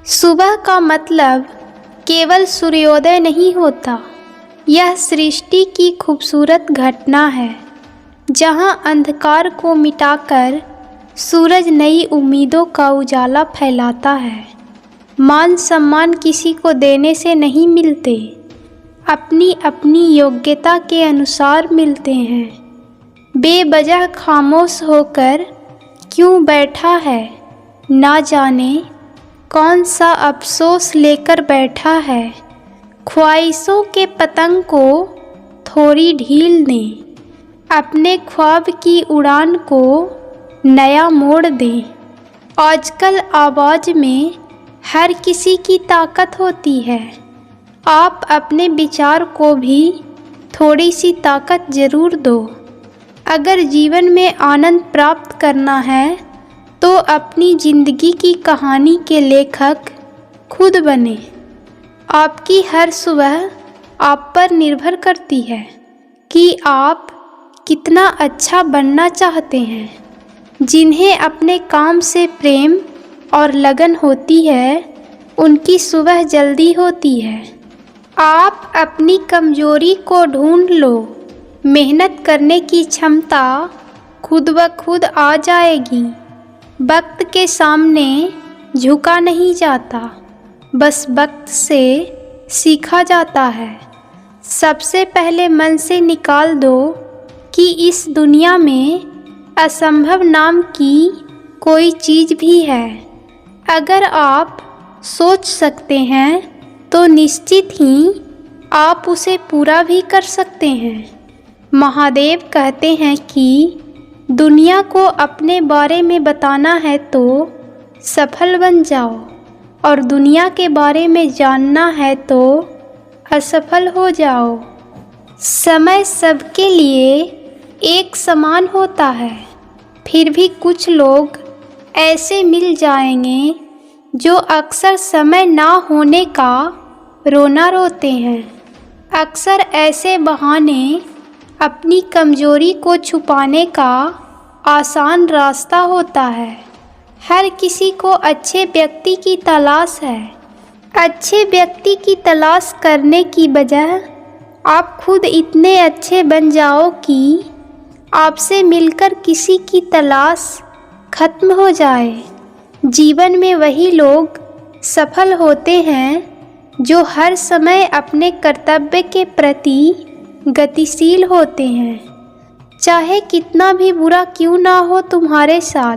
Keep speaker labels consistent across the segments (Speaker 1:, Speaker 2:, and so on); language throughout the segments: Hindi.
Speaker 1: सुबह का मतलब केवल सूर्योदय नहीं होता, यह सृष्टि की खूबसूरत घटना है जहां अंधकार को मिटाकर सूरज नई उम्मीदों का उजाला फैलाता है। मान सम्मान किसी को देने से नहीं मिलते, अपनी अपनी योग्यता के अनुसार मिलते हैं। बेवजह खामोश होकर क्यों बैठा है, ना जाने कौन सा अफसोस लेकर बैठा है। ख्वाहिशों के पतंग को थोड़ी ढील दें, अपने ख्वाब की उड़ान को नया मोड़ दें। आजकल आवाज़ में हर किसी की ताकत होती है, आप अपने विचार को भी थोड़ी सी ताकत ज़रूर दो। अगर जीवन में आनंद प्राप्त करना है तो अपनी ज़िंदगी की कहानी के लेखक खुद बने। आपकी हर सुबह आप पर निर्भर करती है कि आप कितना अच्छा बनना चाहते हैं। जिन्हें अपने काम से प्रेम और लगन होती है, उनकी सुबह जल्दी होती है। आप अपनी कमजोरी को ढूंढ लो, मेहनत करने की क्षमता खुद ब खुद आ जाएगी। वक्त के सामने झुका नहीं जाता, बस वक्त से सीखा जाता है। सबसे पहले मन से निकाल दो कि इस दुनिया में असंभव नाम की कोई चीज़ भी है। अगर आप सोच सकते हैं तो निश्चित ही आप उसे पूरा भी कर सकते हैं। महादेव कहते हैं कि दुनिया को अपने बारे में बताना है तो सफल बन जाओ, और दुनिया के बारे में जानना है तो असफल हो जाओ। समय सबके लिए एक समान होता है, फिर भी कुछ लोग ऐसे मिल जाएंगे जो अक्सर समय ना होने का रोना रोते हैं। अक्सर ऐसे बहाने अपनी कमजोरी को छुपाने का आसान रास्ता होता है। हर किसी को अच्छे व्यक्ति की तलाश है। अच्छे व्यक्ति की तलाश करने की बजाय आप खुद इतने अच्छे बन जाओ कि आपसे मिलकर किसी की तलाश खत्म हो जाए। जीवन में वही लोग सफल होते हैं जो हर समय अपने कर्तव्य के प्रति गतिशील होते हैं। चाहे कितना भी बुरा क्यों ना हो तुम्हारे साथ,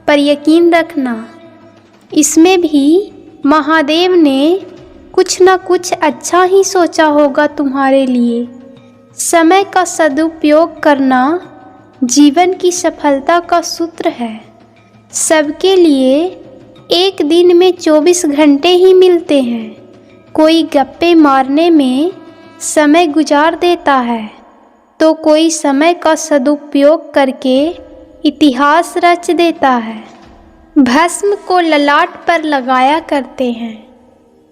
Speaker 1: पर यकीन रखना इसमें भी महादेव ने कुछ ना कुछ अच्छा ही सोचा होगा तुम्हारे लिए। समय का सदुपयोग करना जीवन की सफलता का सूत्र है। सबके लिए एक दिन में 24 घंटे ही मिलते हैं। कोई गप्पे मारने में समय गुजार देता है तो कोई समय का सदुपयोग करके इतिहास रच देता है। भस्म को ललाट पर लगाया करते हैं,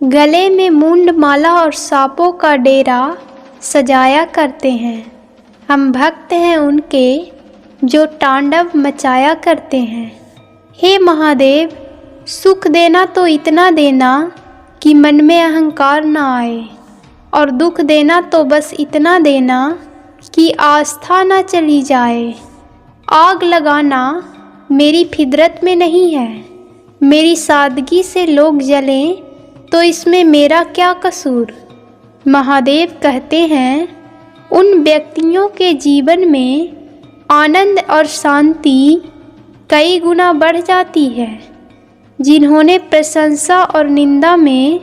Speaker 1: गले में मुंड माला और सांपों का डेरा सजाया करते हैं। हम भक्त हैं उनके जो तांडव मचाया करते हैं। हे महादेव, सुख देना तो इतना देना कि मन में अहंकार ना आए, और दुख देना तो बस इतना देना कि आस्था ना चली जाए। आग लगाना मेरी फितरत में नहीं है। मेरी सादगी से लोग जलें तो इसमें मेरा क्या कसूर। महादेव कहते हैं उन व्यक्तियों के जीवन में आनंद और शांति कई गुना बढ़ जाती है जिन्होंने प्रशंसा और निंदा में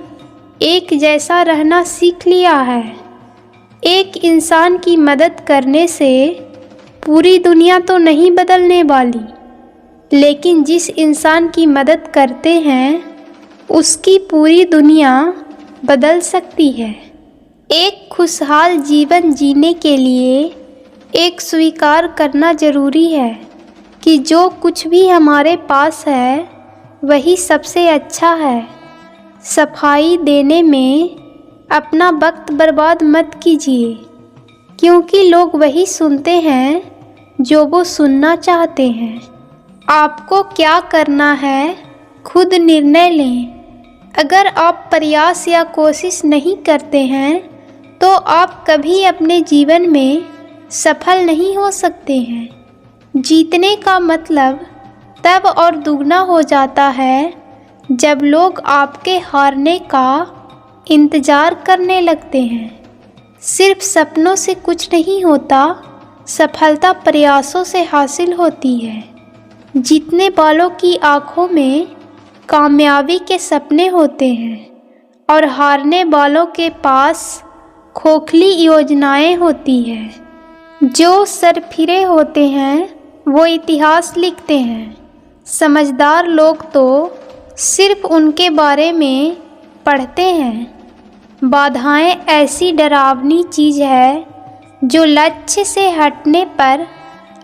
Speaker 1: एक जैसा रहना सीख लिया है। एक इंसान की मदद करने से पूरी दुनिया तो नहीं बदलने वाली, लेकिन जिस इंसान की मदद करते हैं उसकी पूरी दुनिया बदल सकती है। एक खुशहाल जीवन जीने के लिए एक स्वीकार करना ज़रूरी है कि जो कुछ भी हमारे पास है वही सबसे अच्छा है। सफाई देने में अपना वक्त बर्बाद मत कीजिए, क्योंकि लोग वही सुनते हैं जो वो सुनना चाहते हैं। आपको क्या करना है खुद निर्णय लें, अगर आप प्रयास या कोशिश नहीं करते हैं तो आप कभी अपने जीवन में सफल नहीं हो सकते हैं। जीतने का मतलब तब और दुगना हो जाता है जब लोग आपके हारने का इंतज़ार करने लगते हैं। सिर्फ सपनों से कुछ नहीं होता, सफलता प्रयासों से हासिल होती है। जीतने वालों की आँखों में कामयाबी के सपने होते हैं और हारने वालों के पास खोखली योजनाएं होती हैं। जो सरफिरे होते हैं वो इतिहास लिखते हैं। समझदार लोग तो सिर्फ उनके बारे में पढ़ते हैं। बाधाएं ऐसी डरावनी चीज़ है जो लक्ष्य से हटने पर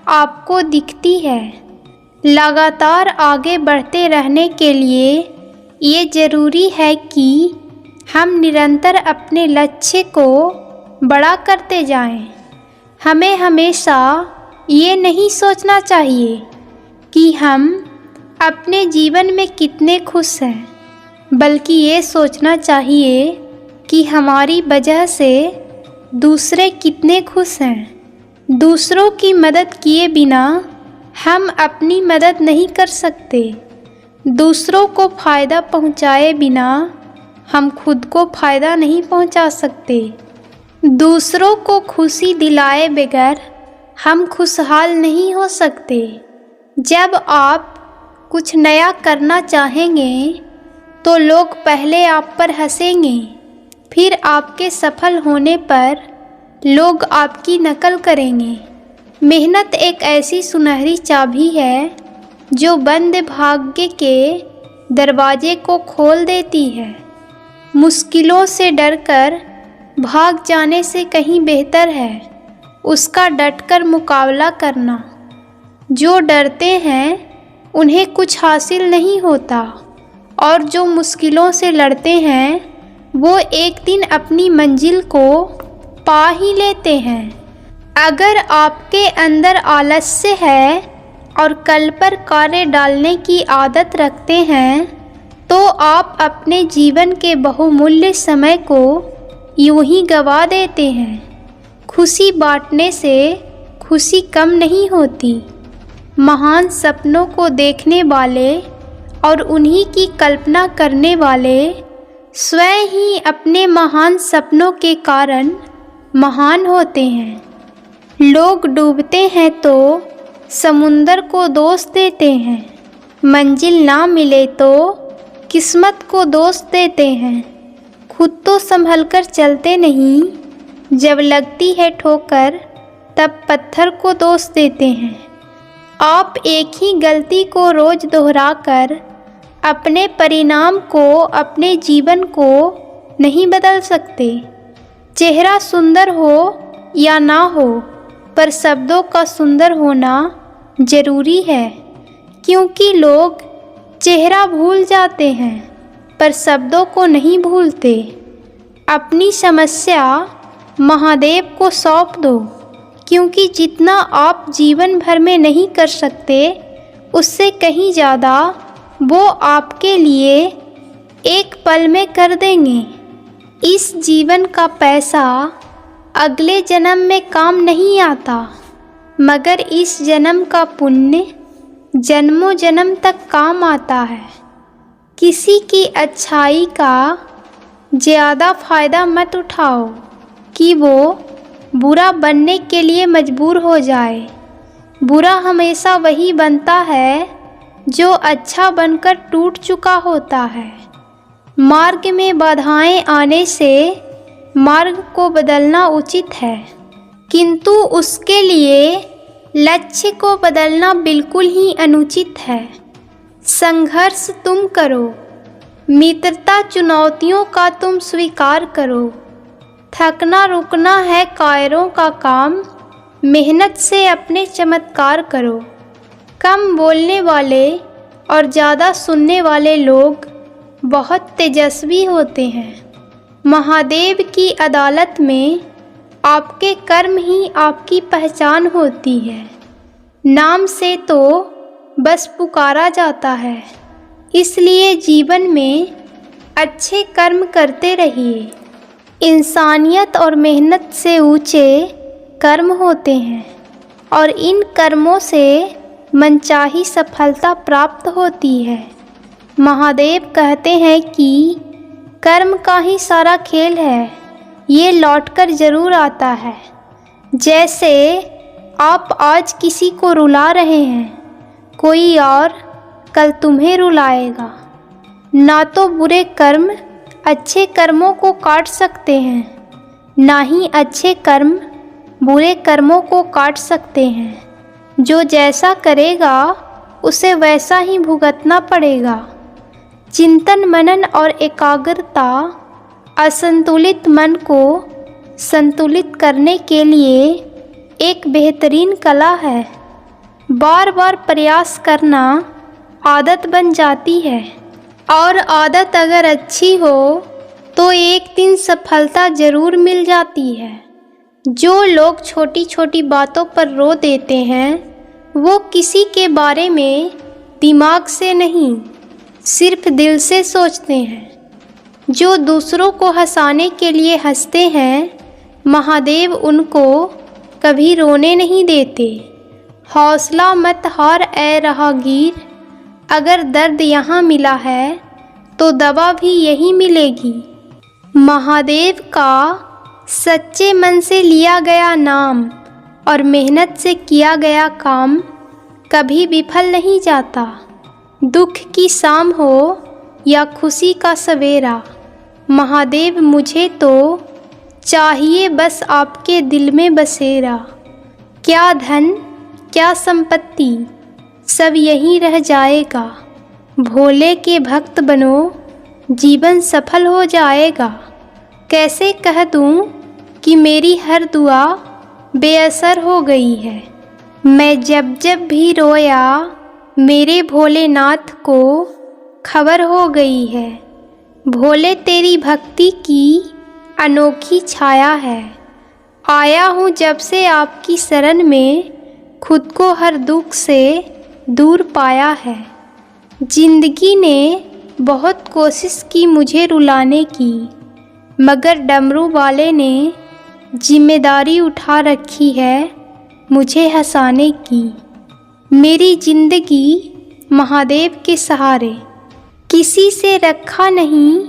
Speaker 1: आपको दिखती है। लगातार आगे बढ़ते रहने के लिए ये ज़रूरी है कि हम निरंतर अपने लक्ष्य को बड़ा करते जाएं। हमें हमेशा ये नहीं सोचना चाहिए कि हम अपने जीवन में कितने खुश हैं, बल्कि ये सोचना चाहिए कि हमारी वजह से दूसरे कितने खुश हैं। दूसरों की मदद किए बिना हम अपनी मदद नहीं कर सकते। दूसरों को फ़ायदा पहुंचाए बिना हम खुद को फ़ायदा नहीं पहुंचा सकते। दूसरों को खुशी दिलाए बगैर हम खुशहाल नहीं हो सकते। जब आप कुछ नया करना चाहेंगे तो लोग पहले आप पर हंसेंगे, फिर आपके सफल होने पर लोग आपकी नकल करेंगे। मेहनत एक ऐसी सुनहरी चाबी है जो बंद भाग्य के दरवाजे को खोल देती है। मुश्किलों से डरकर भाग जाने से कहीं बेहतर है उसका डटकर मुकाबला करना। जो डरते हैं उन्हें कुछ हासिल नहीं होता और जो मुश्किलों से लड़ते हैं वो एक दिन अपनी मंजिल को पा ही लेते हैं। अगर आपके अंदर आलस्य है और कल पर कार्य डालने की आदत रखते हैं तो आप अपने जीवन के बहुमूल्य समय को यूं ही गंवा देते हैं। खुशी बांटने से खुशी कम नहीं होती। महान सपनों को देखने वाले और उन्हीं की कल्पना करने वाले स्वयं ही अपने महान सपनों के कारण महान होते हैं। लोग डूबते हैं तो समुंदर को दोष देते हैं, मंजिल ना मिले तो किस्मत को दोष देते हैं। खुद तो संभल कर चलते नहीं, जब लगती है ठोकर तब पत्थर को दोष देते हैं। आप एक ही गलती को रोज़ दोहराकर अपने परिणाम को, अपने जीवन को नहीं बदल सकते। चेहरा सुंदर हो या ना हो, पर शब्दों का सुंदर होना ज़रूरी है, क्योंकि लोग चेहरा भूल जाते हैं पर शब्दों को नहीं भूलते। अपनी समस्या महादेव को सौंप दो, क्योंकि जितना आप जीवन भर में नहीं कर सकते उससे कहीं ज़्यादा वो आपके लिए एक पल में कर देंगे। इस जीवन का पैसा अगले जन्म में काम नहीं आता, मगर इस जन्म का पुण्य जन्मों जन्म तक काम आता है। किसी की अच्छाई का ज़्यादा फ़ायदा मत उठाओ कि वो बुरा बनने के लिए मजबूर हो जाए। बुरा हमेशा वही बनता है जो अच्छा बनकर टूट चुका होता है। मार्ग में बाधाएं आने से मार्ग को बदलना उचित है, किंतु उसके लिए लक्ष्य को बदलना बिल्कुल ही अनुचित है। संघर्ष तुम करो, मित्रता चुनौतियों का तुम स्वीकार करो। थकना रुकना है कायरों का काम, मेहनत से अपने चमत्कार करो। कम बोलने वाले और ज़्यादा सुनने वाले लोग बहुत तेजस्वी होते हैं। महादेव की अदालत में आपके कर्म ही आपकी पहचान होती है। नाम से तो बस पुकारा जाता है। इसलिए जीवन में अच्छे कर्म करते रहिए। इंसानियत और मेहनत से ऊंचे कर्म होते हैं और इन कर्मों से मनचाही सफलता प्राप्त होती है। महादेव कहते हैं कि कर्म का ही सारा खेल है, ये लौटकर ज़रूर आता है। जैसे आप आज किसी को रुला रहे हैं, कोई और कल तुम्हें रुलाएगा। ना तो बुरे कर्म अच्छे कर्मों को काट सकते हैं, ना ही अच्छे कर्म बुरे कर्मों को काट सकते हैं। जो जैसा करेगा उसे वैसा ही भुगतना पड़ेगा। चिंतन मनन और एकाग्रता असंतुलित मन को संतुलित करने के लिए एक बेहतरीन कला है। बार बार प्रयास करना आदत बन जाती है और आदत अगर अच्छी हो तो एक दिन सफलता ज़रूर मिल जाती है। जो लोग छोटी छोटी बातों पर रो देते हैं वो किसी के बारे में दिमाग से नहीं सिर्फ दिल से सोचते हैं। जो दूसरों को हंसाने के लिए हंसते हैं, महादेव उनको कभी रोने नहीं देते। हौसला मत हार ऐ राहगीर, अगर दर्द यहाँ मिला है तो दवा भी यही मिलेगी। महादेव का सच्चे मन से लिया गया नाम और मेहनत से किया गया काम कभी विफल नहीं जाता। दुख की शाम हो या खुशी का सवेरा, महादेव मुझे तो चाहिए बस आपके दिल में बसेरा। क्या धन क्या संपत्ति सब यहीं रह जाएगा, भोले के भक्त बनो जीवन सफल हो जाएगा। कैसे कह दूं कि मेरी हर दुआ बेअसर हो गई है। मैं जब जब भी रोया मेरे भोलेनाथ को खबर हो गई है। भोले तेरी भक्ति की अनोखी छाया है। आया हूँ जब से आपकी शरण में, खुद को हर दुख से दूर पाया है। जिंदगी ने बहुत कोशिश की मुझे रुलाने की, मगर डमरू वाले ने जिम्मेदारी उठा रखी है मुझे हंसाने की। मेरी जिंदगी महादेव के सहारे, किसी से रखा नहीं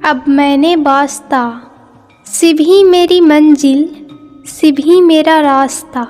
Speaker 1: अब मैंने वास्ता। शिव ही मेरी मंजिल, शिव ही मेरा रास्ता।